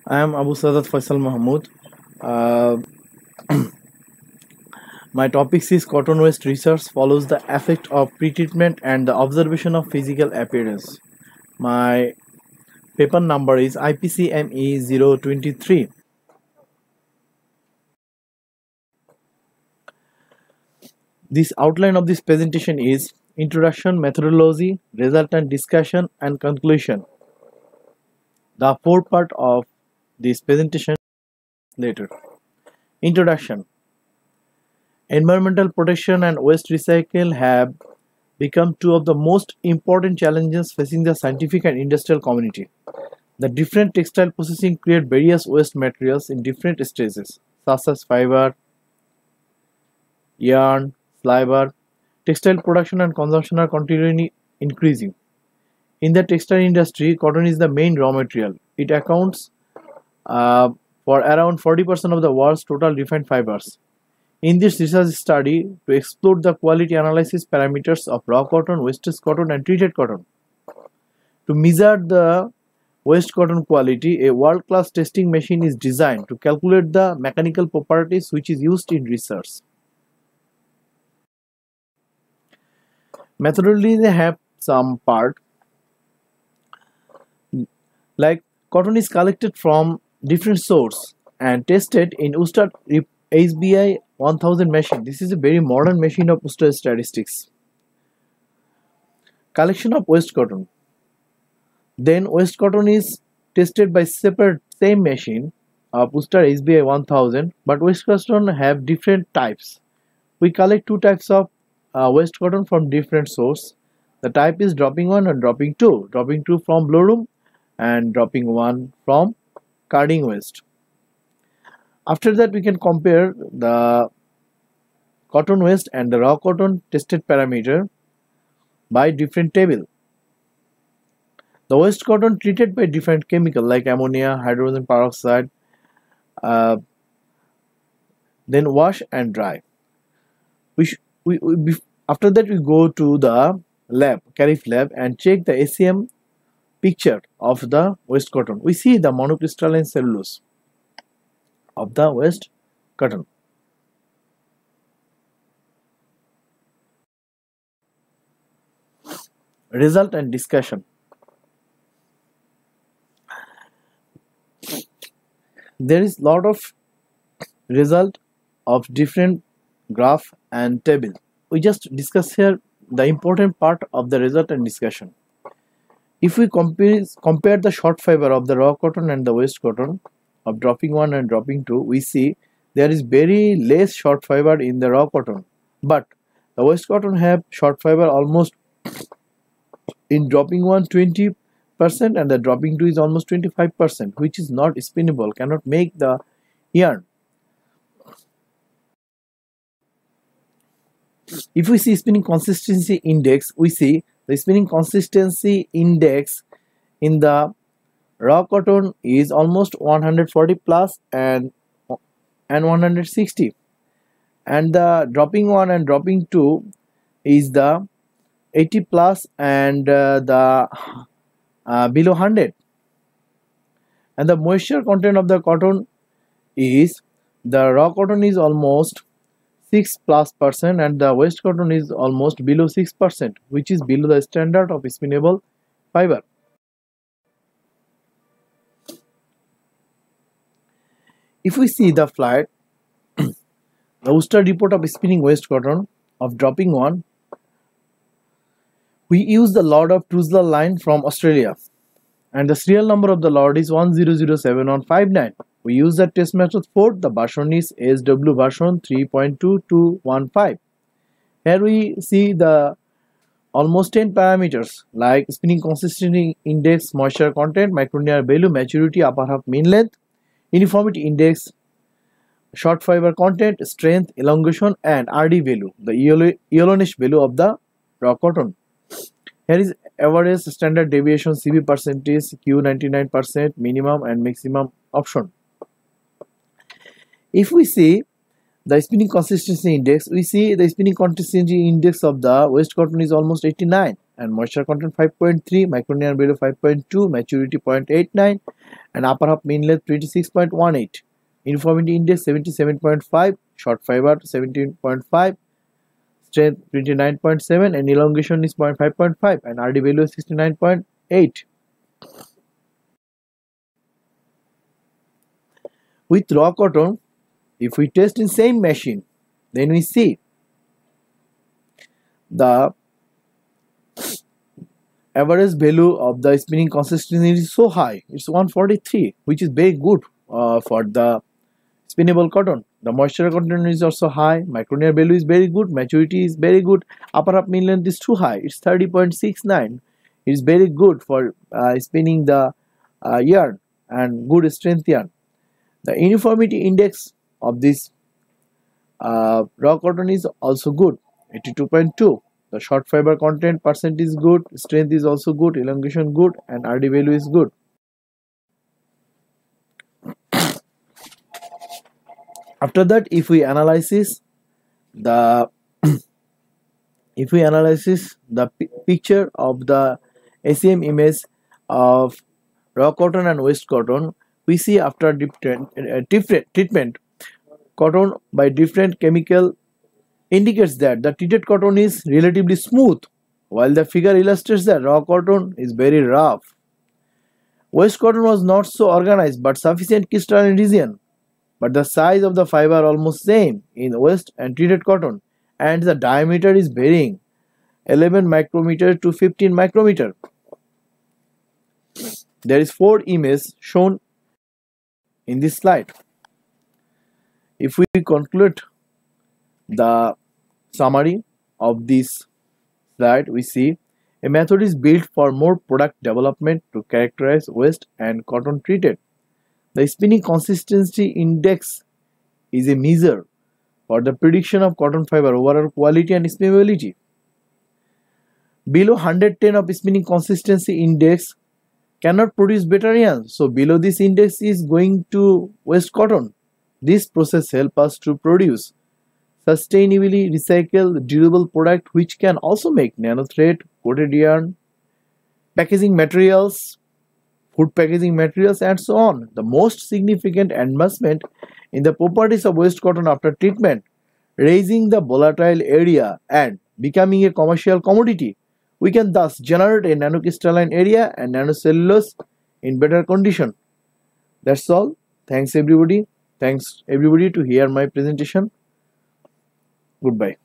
I am Abu Sadat Faisal Mahmood. Uh, my topic is cotton waste research follows the effect of pretreatment and the observation of physical appearance. My paper number is IPCME 023. This outline of this presentation is introduction, methodology, resultant discussion, and conclusion. The fourth part of this presentation later. Introduction. Environmental protection and waste recycle have become two of the most important challenges facing the scientific and industrial community. The different textile processing create various waste materials in different stages, such as fiber, yarn, fiber. Textile production and consumption are continually increasing. In the textile industry, cotton is the main raw material. It accounts for around 40% of the world's total refined fibers. In this research study, to explore the quality analysis parameters of raw cotton, wastage cotton, and treated cotton. To measure the waste cotton quality, a world-class testing machine is designed to calculate the mechanical properties which is used in research. Methodology they have some part, like cotton is collected from different sources and tested in Ustad HBI 1000 machine. This is a very modern machine of Ustad statistics. Collection of waste cotton. Then waste cotton is tested by separate same machine of Ustad HBI 1000, but waste cotton have different types. We collect two types of waste cotton from different source. The type is dropping 1 and dropping 2. Dropping 2 from blow room and dropping 1 from carding waste. After that, we can compare the cotton waste and the raw cotton tested parameter by different table. The waste cotton treated by different chemical like ammonia, hydrogen peroxide, then wash and dry. After that, we go to the lab, Carif lab, and check the ACM picture of the waste cotton. We see the monocrystalline cellulose of the waste cotton. Result and discussion. There is lot of result of different graph and table. We just discuss here the important part of the result and discussion. If we compare the short fiber of the raw cotton and the waste cotton of dropping 1 and dropping 2, we see there is very less short fiber in the raw cotton, but the waste cotton have short fiber almost in dropping 1 20% and the dropping 2 is almost 25%, which is not spinnable, cannot make the yarn. If we see spinning consistency index, we see the spinning consistency index in the raw cotton is almost 140 plus and 160, and the dropping 1 and dropping 2 is the 80 plus and the below 100, and the moisture content of the cotton is the raw cotton is almost 6+% and the waste cotton is almost below 6%, which is below the standard of spinnable fiber. If we see the flight, the Ustad report of spinning waste cotton of dropping 1, we use the lot of Tuzla line from Australia, and the serial number of the lot is 100759. We use the test method 4. The version is SW version 3.2215. Here we see the almost 10 parameters like spinning consistency index, moisture content, micronear value, maturity, upper half mean length, uniformity index, short fiber content, strength, elongation, and RD value, the yellowish value of the raw cotton. Here is average standard deviation, CB percentage, Q 99%, minimum and maximum option. If we see the spinning consistency index, we see the spinning consistency index of the waste cotton is almost 89 and moisture content 5.3, micronear below 5.2, maturity 0.89, and upper half mean length 26.18. Uniformity index 77.5, short fiber 17.5, strength 29.7, and elongation is 5.5, and RD value is 69.8. With raw cotton, if we test in same machine, then we see the average value of the spinning consistency is so high. It's 143, which is very good for the spinnable cotton. The moisture content is also high. Micronear value is very good. Maturity is very good. Upper half mean length is too high. It's 30.69. It's very good for spinning the yarn and good strength yarn. The uniformity index of this raw cotton is also good, 82.2. The short fiber content percent is good, strength is also good, elongation good, and RD value is good. After that, if we analyze the picture of the SEM image of raw cotton and waste cotton, we see after different treatment, cotton by different chemical indicates that the treated cotton is relatively smooth, while the figure illustrates that raw cotton is very rough. Waste cotton was not so organized but sufficient crystalline region, but the size of the fiber almost same in waste and treated cotton, and the diameter is varying 11 micrometer to 15 micrometer. There is 4 images shown in this slide. If we conclude the summary of this slide, we see a method is built for more product development to characterize waste and cotton treated. The spinning consistency index is a measure for the prediction of cotton fiber overall quality and spinnability. Below 110 of spinning consistency index cannot produce better yarn, so below this index is going to waste cotton. This process helps us to produce sustainably recycled durable product which can also make nanothread, coated yarn, packaging materials, food packaging materials, and so on. The most significant advancement in the properties of waste cotton after treatment, raising the volatile area and becoming a commercial commodity. We can thus generate a nanocrystalline area and nanocellulose in better condition. That's all. Thanks everybody. Thanks everybody to hear my presentation. Goodbye.